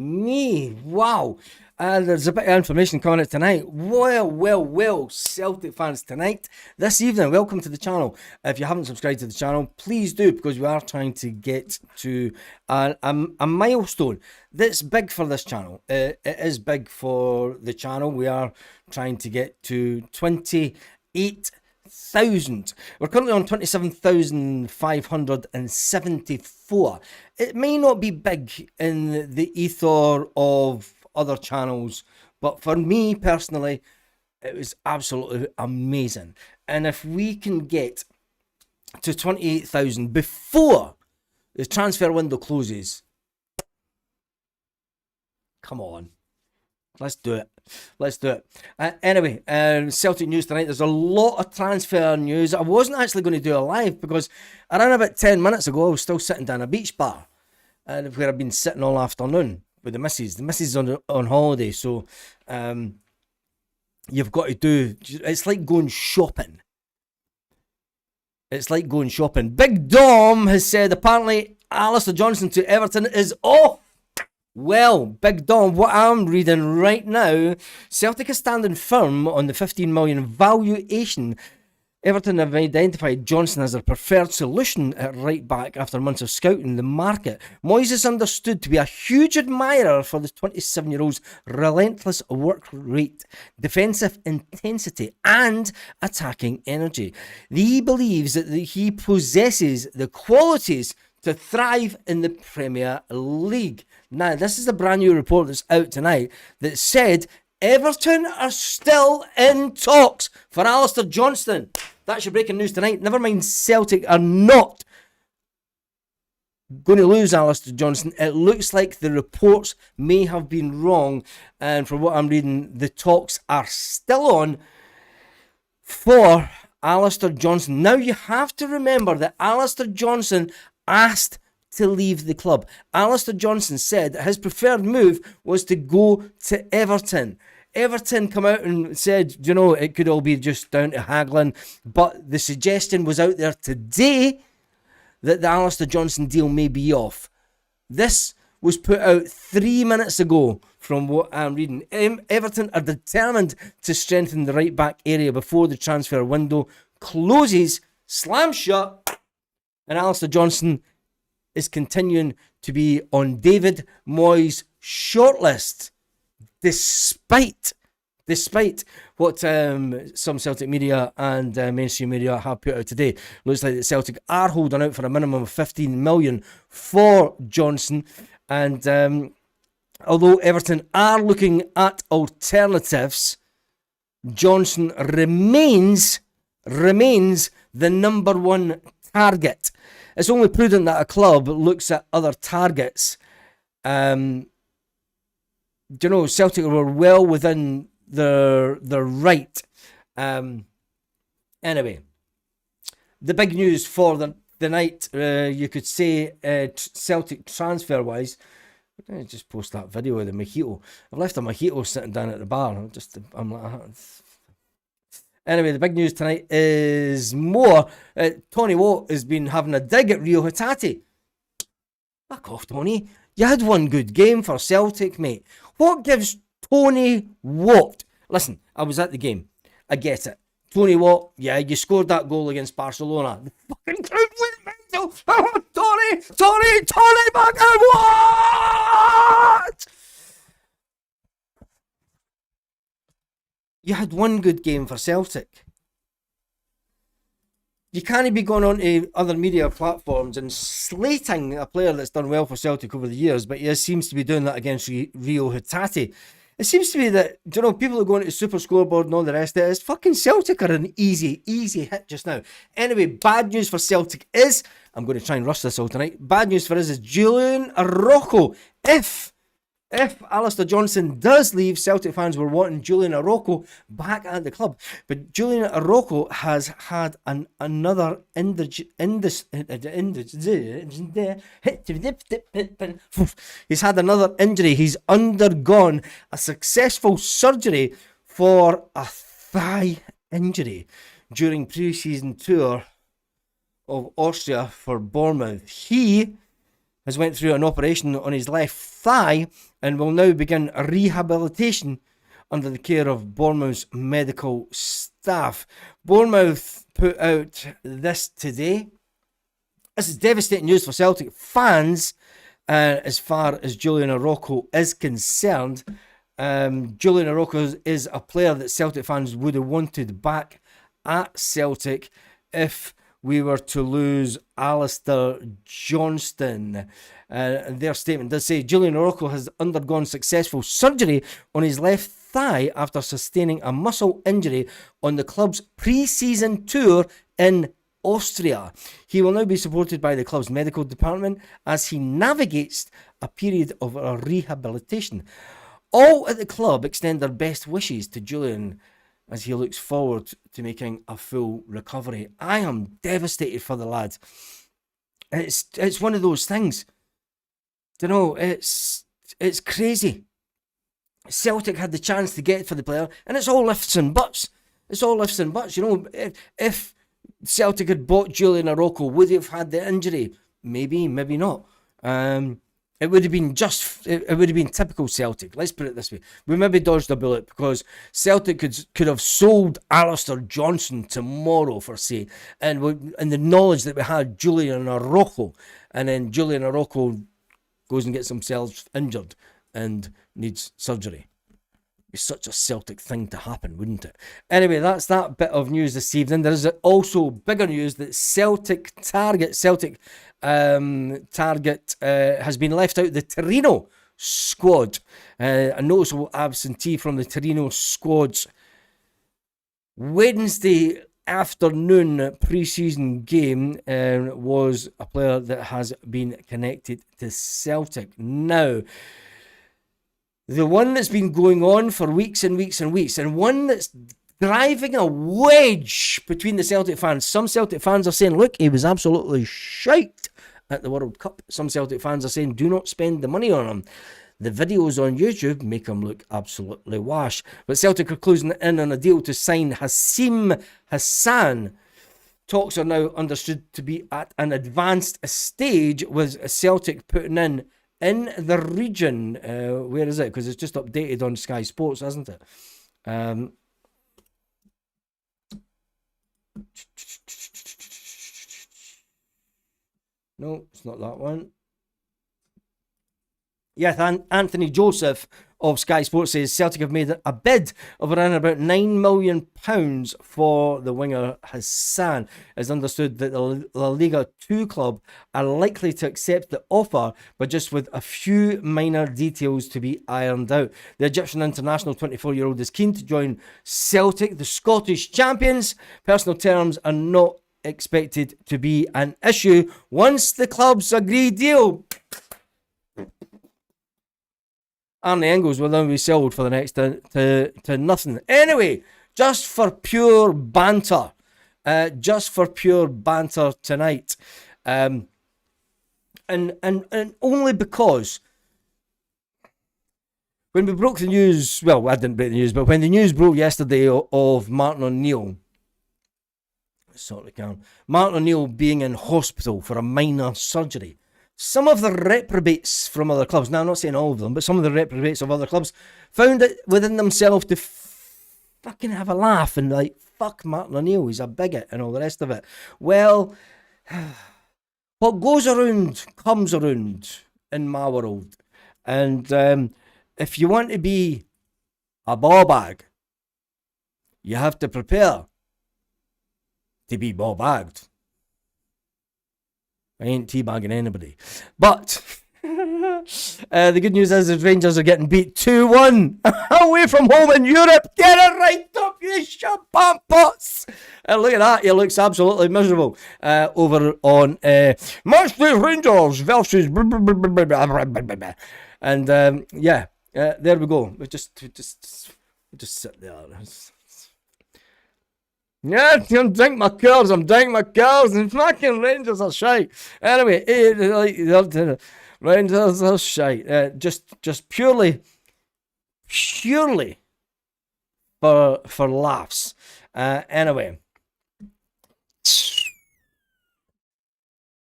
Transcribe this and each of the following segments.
Me, wow. There's a bit of information coming out tonight. Well, Celtic fans tonight, this evening, welcome to the channel. If you haven't subscribed to the channel, please do, because we are trying to get to a milestone that's big for this channel. It is big for the channel. We are trying to get to 28,000. We're currently on 27,574. It may not be big in the ether of other channels, but for me personally, it was absolutely amazing. And if we can get to 28,000 before the transfer window closes, come on. Let's do it. Anyway, Celtic news tonight. There's a lot of transfer news. I wasn't actually going to do a live because around about 10 minutes ago, I was still sitting down a beach bar, and where I've been sitting all afternoon with the missus. The missus is on holiday, so you've got to do. It's like going shopping. Big Dom has said apparently Alistair Johnston to Everton is off. Well, Big Dom, what I'm reading right now, Celtic is standing firm on the 15 million valuation. Everton have identified Johnston as their preferred solution at right back after months of scouting the market. Moyes is understood to be a huge admirer for the 27-year-old's relentless work rate, defensive intensity and attacking energy. He believes that he possesses the qualities to thrive in the Premier League. Now, this is a brand new report that's out tonight that said Everton are still in talks for Alistair Johnston. That's your breaking news tonight. Never mind, Celtic are not going to lose Alistair Johnston. It looks like the reports may have been wrong, and from what I'm reading, the talks are still on for Alistair Johnston. Now, you have to remember that Alistair Johnston asked to leave the club. Alistair Johnston said that his preferred move was to go to Everton. Everton come out and said, you know, it could all be just down to haggling, but the suggestion was out there today that the Alistair Johnston deal may be off. This was put out 3 minutes ago from what I'm reading. Everton are determined to strengthen the right back area before the transfer window closes, slam shut, and Alistair Johnston is continuing to be on David Moyes' shortlist, despite what some Celtic media and mainstream media have put out today. Looks like the Celtic are holding out for a minimum of 15 million for Johnston, and although Everton are looking at alternatives, Johnston remains the number one target. It's only prudent that a club looks at other targets. You know, Celtic were well within their right. Anyway, the big news for the night, you could say, Celtic transfer wise. Let me just post that video of the mojito. I've left a mojito sitting down at the bar. I'm like. Anyway, the big news tonight is more. Tony Watt has been having a dig at Rio Hatate. Back off, Tony. You had one good game for Celtic, mate. What gives Tony Watt? Listen, I was at the game. I get it. Tony Watt, yeah, you scored that goal against Barcelona. The fucking crowd went mental. Oh, Tony, back and what? You had one good game for Celtic. You can't be going on to other media platforms and slating a player that's done well for Celtic over the years, but he seems to be doing that against Rio Hatate. It seems to be that, you know, people are going to the Super Scoreboard and all the rest of it. It's fucking Celtic are an easy hit just now. Anyway, bad news for Celtic is, I'm going to try and rush this all tonight. Bad news for us is Julian Araujo. If Alistair Johnston does leave, Celtic fans were wanting Julian Araujo back at the club. But Julian Araujo has had another He's had another injury. He's undergone a successful surgery for a thigh injury during pre-season tour of Austria for Bournemouth. He has went through an operation on his left thigh and will now begin rehabilitation under the care of Bournemouth's medical staff. Bournemouth put out this today. This is devastating news for Celtic fans as far as Julian Araujo is concerned. Julian Araujo is a player that Celtic fans would have wanted back at Celtic if we were to lose Alistair Johnston. And their statement does say Julian Araujo has undergone successful surgery on his left thigh after sustaining a muscle injury on the club's pre-season tour in Austria. He will now be supported by the club's medical department as he navigates a period of rehabilitation. All at the club extend their best wishes to Julian as he looks forward to making a full recovery. I am devastated for the lad. It's one of those things. You know, it's crazy. Celtic had the chance to get for the player, and it's all lifts and buts. It's all lifts and buts. You know, if Celtic had bought Julian Araujo, would he have had the injury? Maybe, maybe not. It would have been typical Celtic. Let's put it this way. We maybe dodged a bullet because Celtic could have sold Alistair Johnston tomorrow, for say, and the knowledge that we had Julian Araujo, and then Julian Araujo goes and gets himself injured and needs surgery. It's such a Celtic thing to happen, wouldn't it? Anyway, that's that bit of news this evening. There is also bigger news that Celtic target has been left out the Torino squad. A noticeable absentee from the Torino squad's Wednesday afternoon pre-season game was a player that has been connected to Celtic. Now, the one that's been going on for weeks and weeks and weeks, and one that's driving a wedge between the Celtic fans. Some Celtic fans are saying, look, he was absolutely shite at the World Cup. Some Celtic fans are saying, do not spend the money on him. The videos on YouTube make him look absolutely wash. But Celtic are closing in on a deal to sign Hasim Hassan. Talks are now understood to be at an advanced stage, with Celtic putting in the region. Where is it? Because it's just updated on Sky Sports, hasn't it? No, it's not that one. Yes, Anthony Joseph of Sky Sports says Celtic have made a bid of around about £9 million for the winger Hassan. It's understood that the La Liga 2 club are likely to accept the offer, but just with a few minor details to be ironed out. The Egyptian international 24-year-old is keen to join Celtic, the Scottish champions. Personal terms are not expected to be an issue once the clubs agree deal. Arnie Engels will then be sold for the next to nothing. Anyway, just for pure banter tonight, and only because when we broke the news, well, I didn't break the news, but when the news broke yesterday of Martin O'Neill, Martin O'Neill being in hospital for a minor surgery. Some of the reprobates from other clubs, now I'm not saying all of them, but some of the reprobates of other clubs found it within themselves to fucking have a laugh and like, fuck Martin O'Neill, he's a bigot and all the rest of it. Well, what goes around comes around in my world. And if you want to be a ball bag, you have to prepare to be ball bagged. I ain't teabagging anybody. But the good news is Rangers are getting beat 2-1 away from home in Europe. Get it right up, you champagne pots. And look at that. He looks absolutely miserable over on Manchester Rangers versus... And there we go. We just sit there. Yeah, I'm drinking my cars, and fucking Rangers are shite. Anyway, Rangers are shite. Just purely for laughs. Anyway.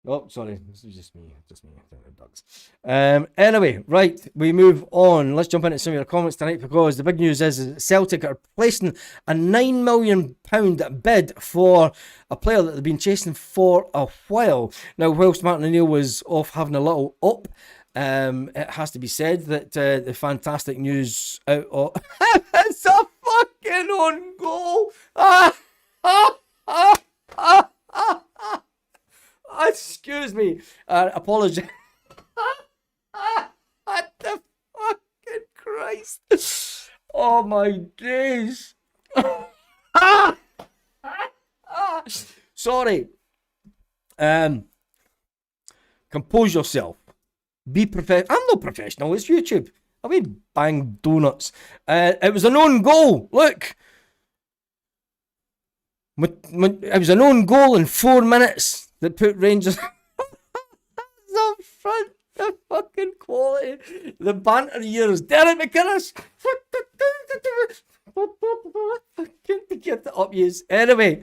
Oh, sorry, this is just me. Ducks. Anyway, right, we move on. Let's jump into some of your comments tonight, because the big news is Celtic are placing a £9 million bid for a player that they've been chasing for a while. Now, whilst Martin O'Neill was off having a little up, it has to be said that the fantastic news out of it's a fucking own goal. Excuse me. Apologize. What the fucking Christ? Oh my days. Sorry. Compose yourself. Be professional. I'm not professional. It's YouTube. I mean, bang donuts. It was an own goal. Look. It was an own goal in 4 minutes that put Rangers up front. The fucking quality. The banter years. Derek McInnes. To get the up use. Anyway,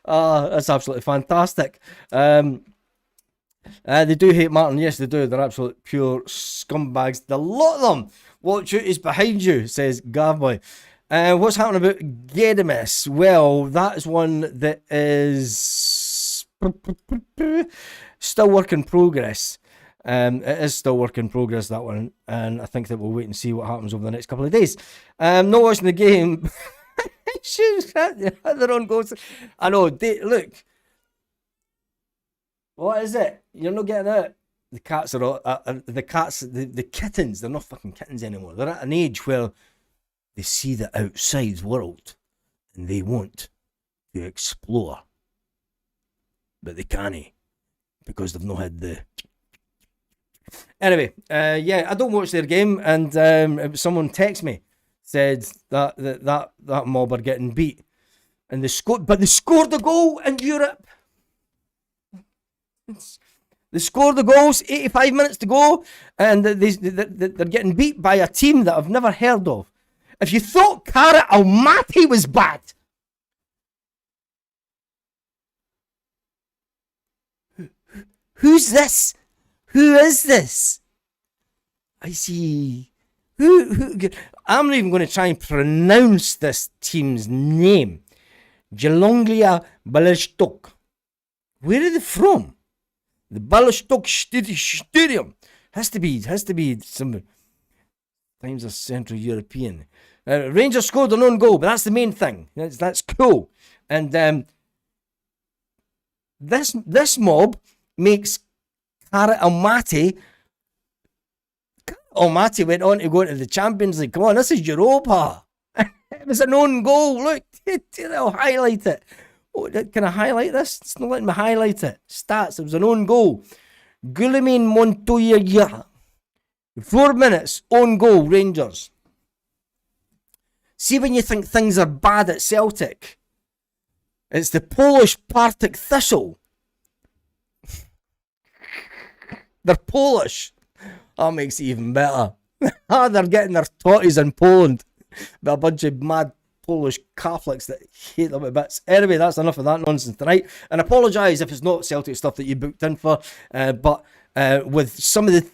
that's absolutely fantastic. They do hate Martin. Yes, they do. They're absolute pure scumbags. The lot of them. Watch out, is behind you, says Gavboy. What's happening about Gedimus? Well, that is one that is still work in progress. It is still work in progress, that one. And I think that we'll wait and see what happens over the next couple of days. Not watching the game. She's at their own goals. I know. Look. What is it? You're not getting it. The cats are all, the kittens, they're not fucking kittens anymore. They're at an age where they see the outside world and they want to explore. But they can't, because they've not had the... Anyway, yeah, I don't watch their game, and someone texted me, said that mob are getting beat. And they scored a goal in Europe. They scored the goals, 85 minutes to go, and they're getting beat by a team that I've never heard of. If you thought Cara Almaty was bad, who's this? Who is this? I see. Who? I'm not even going to try and pronounce this team's name. Jelonglia Balashtok. Where are they from? The Balashtok Stadium has to be some times a Central European. Rangers scored an own goal, but that's the main thing. That's cool. And this mob makes Cara Almaty. Almaty went on to go into the Champions League. Come on, this is Europa. It was an own goal. Look, I'll highlight it. Oh, can I highlight this? It's not letting me highlight it. Stats, it was an own goal. Guilherme Montoya. 4 minutes, own goal, Rangers. See when you think things are bad at Celtic. It's the Polish Partick Thistle. They're Polish. That makes it even better. They're getting their totties in Poland by a bunch of mad Polish Catholics that hate them a bit. Anyway, that's enough of that nonsense tonight. And apologise if it's not Celtic stuff that you booked in for, but with some of the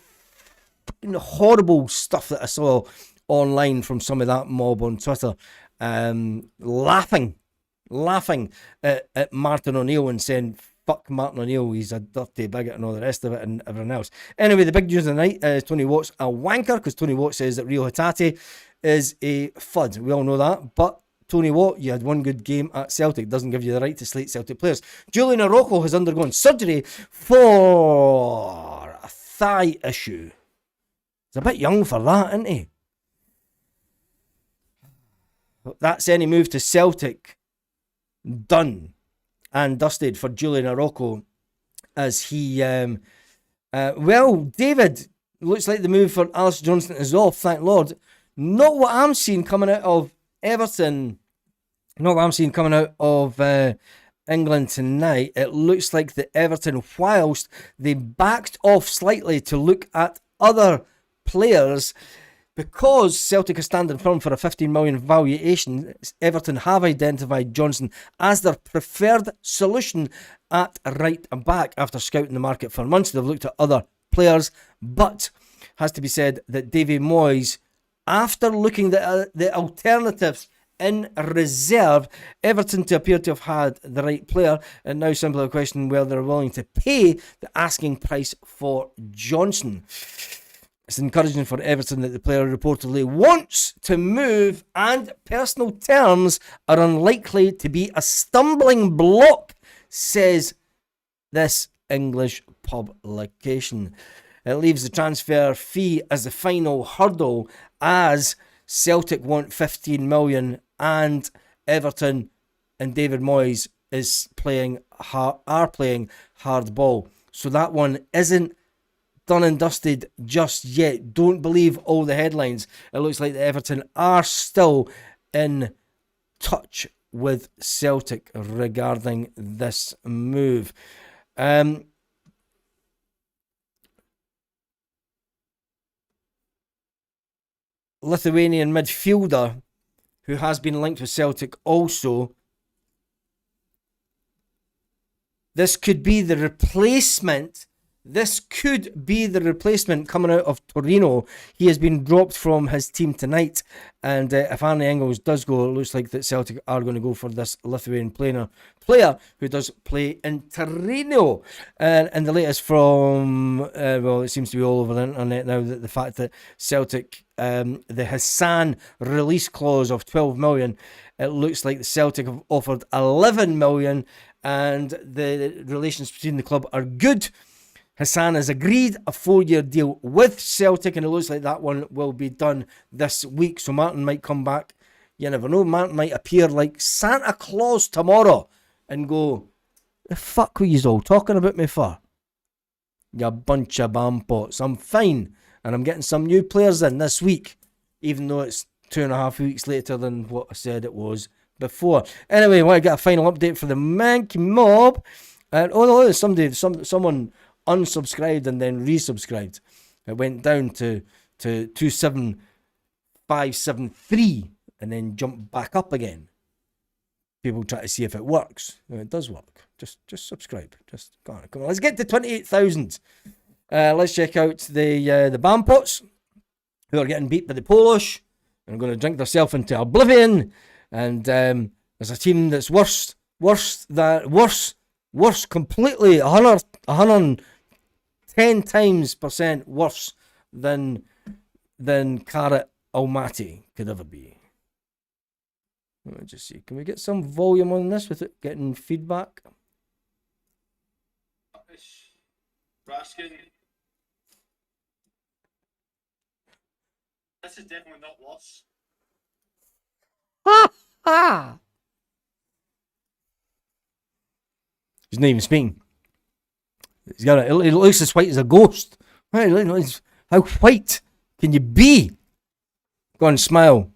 horrible stuff that I saw online from some of that mob on Twitter, laughing at Martin O'Neill and saying, fuck Martin O'Neill, he's a dirty bigot and all the rest of it and everything else. Anyway, the big news of the night is Tony Watt's a wanker, because Tony Watt says that Rio Hatate is a FUD. We all know that, but Tony Watt, you had one good game at Celtic, doesn't give you the right to slate Celtic players. Julian Araujo has undergone surgery for a thigh issue. He's a bit young for that, isn't he? That's any move to Celtic done and dusted for Julian Araujo, as he... David, looks like the move for Alistair Johnston is off, thank Lord. Not what I'm seeing coming out of Everton. Not what I'm seeing coming out of England tonight. It looks like the Everton, whilst they backed off slightly to look at other players, Because Celtic are standing firm for a 15 million valuation, Everton have identified Johnston as their preferred solution at right back. After scouting the market for months, they've looked at other players, but has to be said that Davy Moyes, after looking at the alternatives in reserve, Everton to appear to have had the right player, and now simply a question whether they're willing to pay the asking price for Johnston. It's encouraging for Everton that the player reportedly wants to move, and personal terms are unlikely to be a stumbling block, says this English publication. It leaves the transfer fee as the final hurdle, as Celtic want 15 million and Everton and David Moyes are playing hardball. So that one isn't done and dusted just yet. Don't believe all the headlines. It looks like the Everton are still in touch with Celtic regarding this move. Lithuanian midfielder who has been linked with Celtic also. This could be the replacement. This could be the replacement coming out of Torino. He has been dropped from his team tonight. And if Arne Engels does go, it looks like that Celtic are going to go for this Lithuanian player who does play in Torino. And the latest from, well, it seems to be all over the internet now, that the fact that Celtic, the Hassan release clause of 12 million, it looks like the Celtic have offered 11 million and the relations between the club are good. Hassan has agreed a 4-year deal with Celtic, and it looks like that one will be done this week. So Martin might come back. You never know. Martin might appear like Santa Claus tomorrow and go, the fuck were you all talking about me for? You bunch of bampots. I'm fine. And I'm getting some new players in this week, even though it's 2.5 weeks later than what I said it was before. Anyway, I want to get a final update for the Mankey Mob. And oh no, someone unsubscribed and then resubscribed. It went down to 27573 and then jumped back up again. People try to see if it works. It does work. Just subscribe. Just come on. Let's get to 28,000. Let's check out the Bampots, who are getting beat by the Polish and are going to drink themselves into oblivion. And there's a team that's worse completely, 110 times % worse than Carrot Almaty could ever be. Let me just see. Can we get some volume on this without getting feedback? Raskin. This is definitely not worse. Ha ha! He's not even speaking. He's got it looks as white as a ghost. How white can you be? Go on, smile.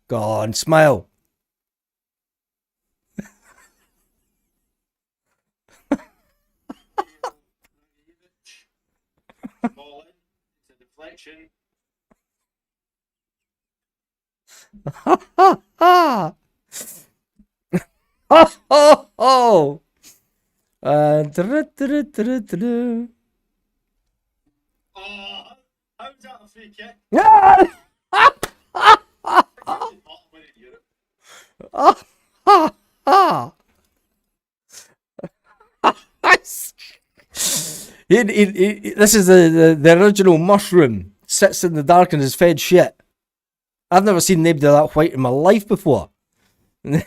Go on, smile. Ball in, it's a deflection. Ha ha ha! Ho ho ho! Oh, how's that a free kick? This is the original mushroom. Sits in the dark and is fed shit. I've never seen anybody that white in my life before. Anyway.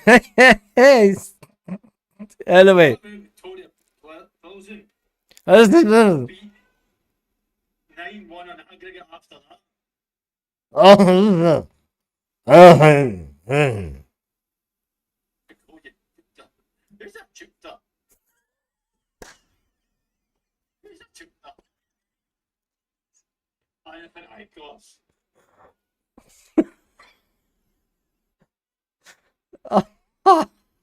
9-1 on aggregate after that. Who's that chipped up? Who's that chipped up? I think I course.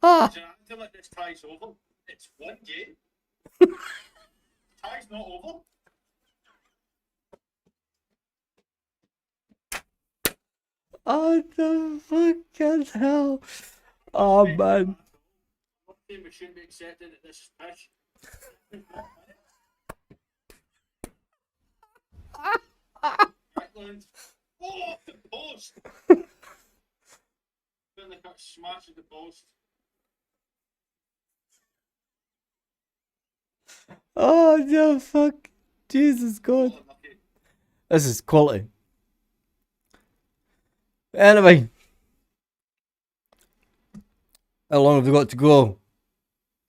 Until like this tie's over, it's one game. Tie's not over. Oh, the fucking hell. Oh, man. What team we shouldn't be accepted at this pitch? Strickland. Oh, off the post! Then they got smashed at the post. Oh, no, fuck. Jesus God. Oh, lucky. This is quality. Anyway. How long have we got to go?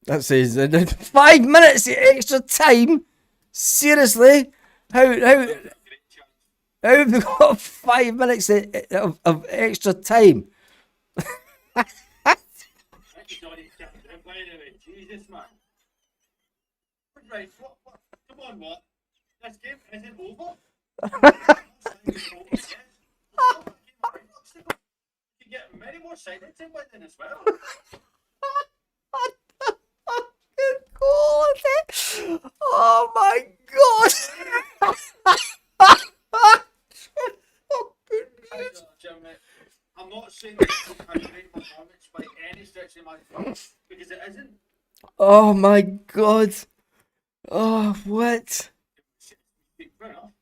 That says 5 minutes extra time. Seriously? How Great chance. have we got 5 minutes of extra time? I think he's already jumped out by the way. Jesus, man. Right, what? Come on, what? This game isn't over. You can get many more sides in winning as well. Oh my God! I'm not saying that it's a great performance by any stretch of my thought, because it isn't. Oh my God! Oh, what? Fair enough.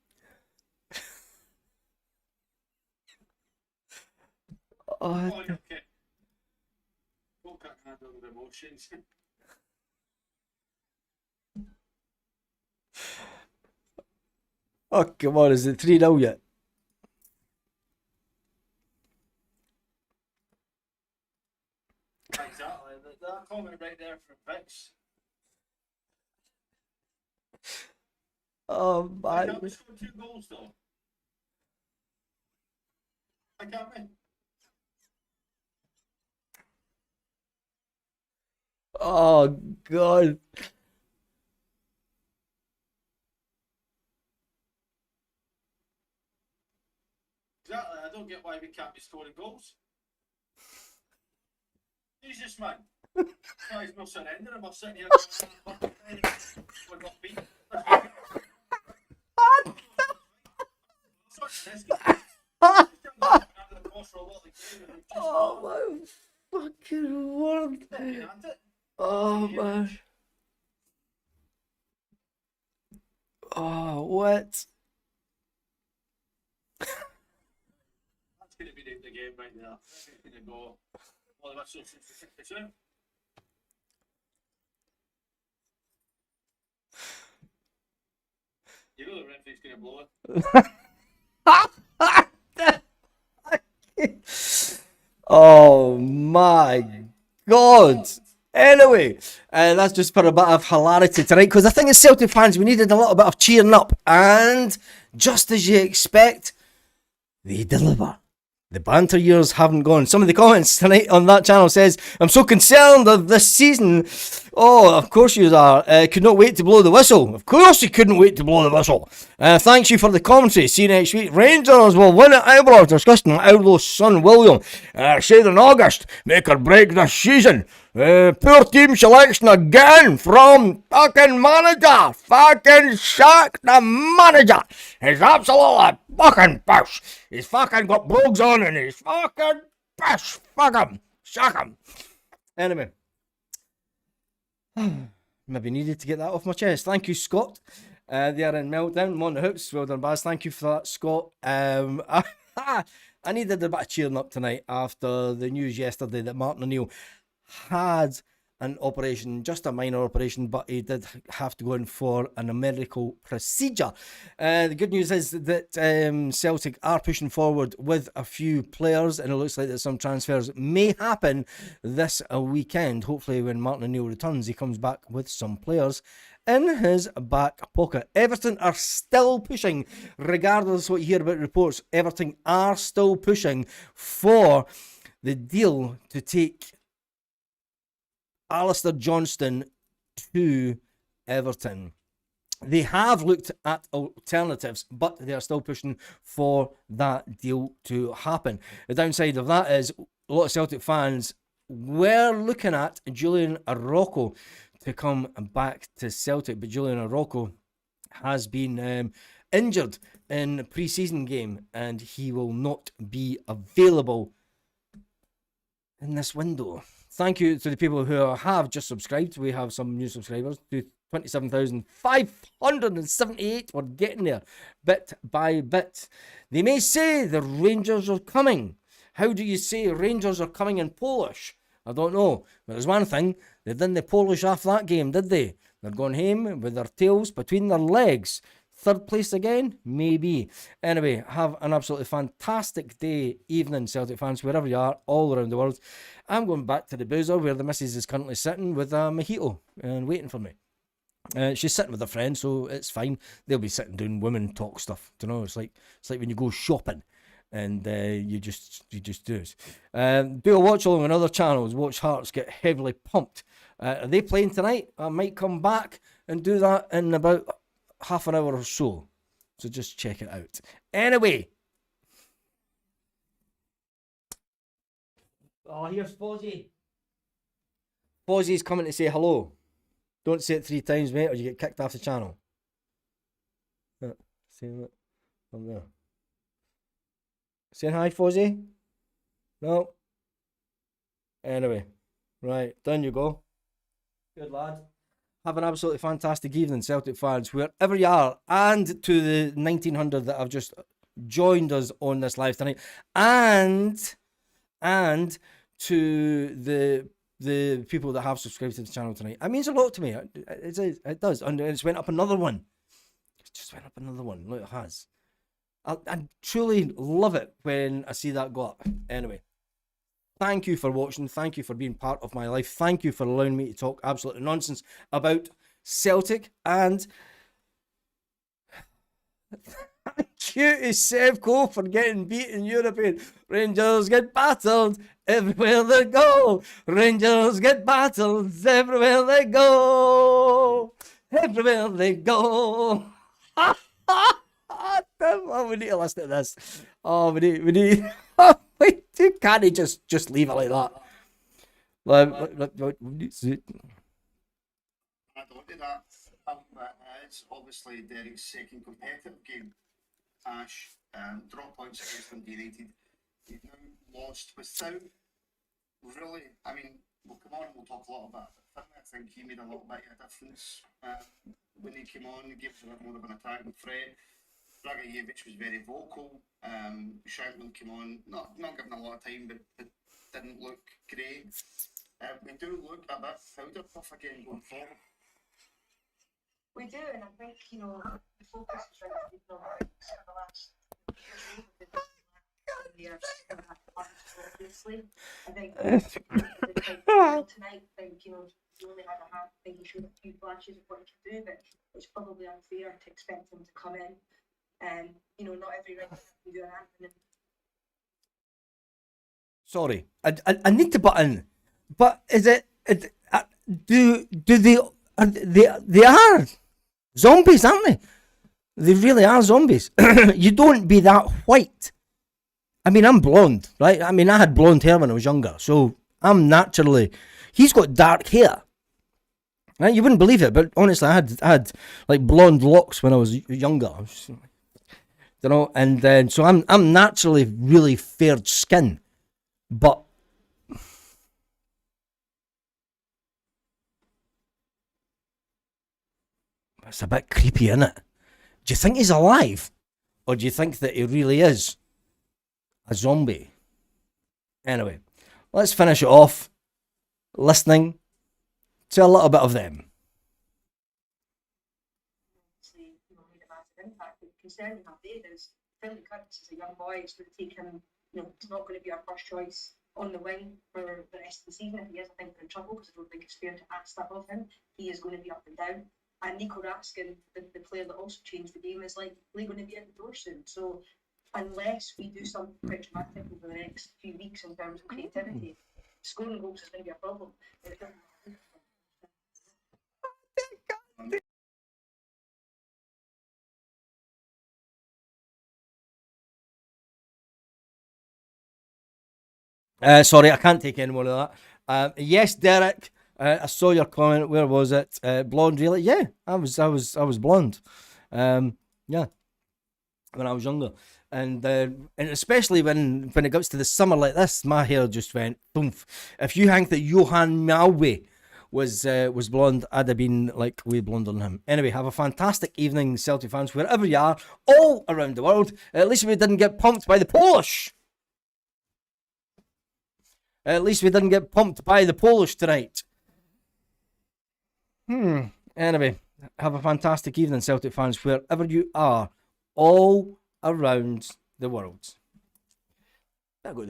Oh, Oh, okay. Don't can't handle the emotions. oh, come on! Is it 3-0 yet? Exactly. That comment right there from Vix. Oh I my! can't we score 2 goals though? I can't we? Oh God! Exactly. I don't get why we can't be scoring goals. Jesus, man. Guys, no surrendering. We're sitting here. We're not beaten. Oh my fucking word! Oh man! Oh, what? That's going to be the game right there. That's going to go. Well, that's so 50%. You know the referee's going to blow it. Oh my God! Anyway, that's just for a bit of hilarity tonight, because I think as Celtic fans we needed a little bit of cheering up, and just as you expect, they deliver. The banter years haven't gone. Some of the comments tonight on that channel says, I'm so concerned of this season. Oh, of course you are. Could not wait to blow the whistle. Of course you couldn't wait to blow the whistle. Thanks you for the commentary. See you next week. Rangers will win at Ibrox. Discussing Outlaws' son William. Said in August, make or break this season. Poor team selection again from fucking manager. Fucking sack the manager. He's absolutely fucking piss. He's fucking got brogues on and he's fucking piss. Fuck him. Sack him. Anyway. Maybe needed to get that off my chest. Thank you, Scott. They are in meltdown. I'm on the hoops. Well done, Baz. Thank you for that, Scott. I needed a bit of cheering up tonight after the news yesterday that Martin O'Neill had an operation, just a minor operation, but he did have to go in for an medical procedure. The good news is that Celtic are pushing forward with a few players, and it looks like that some transfers may happen this weekend. Hopefully when Martin O'Neill returns, he comes back with some players in his back pocket. Everton are still pushing, regardless of what you hear about reports, Everton are still pushing for the deal to take Alistair Johnston to Everton. They have looked at alternatives, but they are still pushing for that deal to happen. The downside of that is a lot of Celtic fans were looking at Julian Araujo to come back to Celtic, but Julian Araujo has been injured in a pre-season game, and he will not be available in this window. Thank you to the people who have just subscribed. We have some new subscribers. 27,578. We're getting there bit by bit. They may say the Rangers are coming. How do you say Rangers are coming in Polish? I don't know. But there's one thing. They didn't the Polish off that game, did they? They're going home with their tails between their legs. Third place again? Maybe. Anyway, have an absolutely fantastic day, evening, Celtic fans, wherever you are, all around the world. I'm going back to the boozer where the missus is currently sitting with a mojito and waiting for me. She's sitting with a friend, so it's fine. They'll be sitting doing women talk stuff. You know, it's like when you go shopping and you just do it. Do a watch along on other channels. Watch Hearts get heavily pumped. Are they playing tonight? I might come back and do that in about half an hour or so. So just check it out. Anyway. Oh, here's Fozzie. Fozzie's coming to say hello. Don't say it 3 times, mate, or you get kicked off the channel. Saying that. I'm there. Saying hi, Fozzie? No? Anyway. Right, down you go. Good lad. Have an absolutely fantastic evening, Celtic fans, wherever you are, and to the 1900 that have just joined us on this live tonight, and to the people that have subscribed to the channel tonight. It means a lot to me. It does, and it's went up another one. It just went up another one. Look, it has. I truly love it when I see that go up. Anyway. Thank you for watching. Thank you for being part of my life. Thank you for allowing me to talk absolute nonsense about Celtic. And thank you to Sevco for getting beat in European. Rangers get battled everywhere they go. Rangers get battled everywhere they go. Everywhere they go. Oh, we need to listen to this. Oh, we need. You can't just leave it like that. I don't do that. It's obviously Derek's second competitive game. Ash drop points against Dundee United. You've now lost without really. I mean, we'll come on and we'll talk a lot about it. I think he made a little bit of a difference when he came on. He gave us a bit more of an attacking threat. Dragicevic was very vocal. Shankland came on, not given a lot of time, but didn't look great. We do look a bit powder puff again going forward. We do, and I think, the focus is right to be on the last years. Obviously, I think tonight, I think, he only had a half. I think he showed a few flashes of what he could do, but it's probably unfair to expect him to come in. And not every right can do an. Sorry, I need to butt in, but is it? Do they are zombies, aren't they? They really are zombies. You don't be that white. I mean, I'm blonde, right? I mean, I had blonde hair when I was younger, so I'm naturally. He's got dark hair. Right? You wouldn't believe it, but honestly, I had like blonde locks when I was younger. And then so I'm naturally really fair skin, but it's a bit creepy, isn't it? Do you think he's alive, or do you think that he really is a zombie? Anyway, let's finish it off listening to a little bit of them. Concerning how they is Finley Curtis is a young boy. It's going to take him. He's not going to be our first choice on the wing for the rest of the season. If he is, I think we're in trouble because I don't think it's fair to ask that of him. He is going to be up and down. And Nico Raskin, the player that also changed the game, is likely going to be at the door soon. So unless we do something quite dramatic over the next few weeks in terms of creativity, scoring goals is going to be a problem. Sorry, I can't take any more of that. Yes, Derek, I saw your comment. Where was it? Blonde, really? Yeah, I was blonde. Yeah. when I was younger, and especially when it gets to the summer like this, my hair just went thump. If you think that Johan Malwe was blonde, I'd have been like way blonder than him. Anyway, have a fantastic evening, Celtic fans, wherever you are, all around the world. At least we didn't get pumped by the Polish. At least we didn't get pumped by the Polish tonight. Anyway, have a fantastic evening, Celtic fans, wherever you are, all around the world.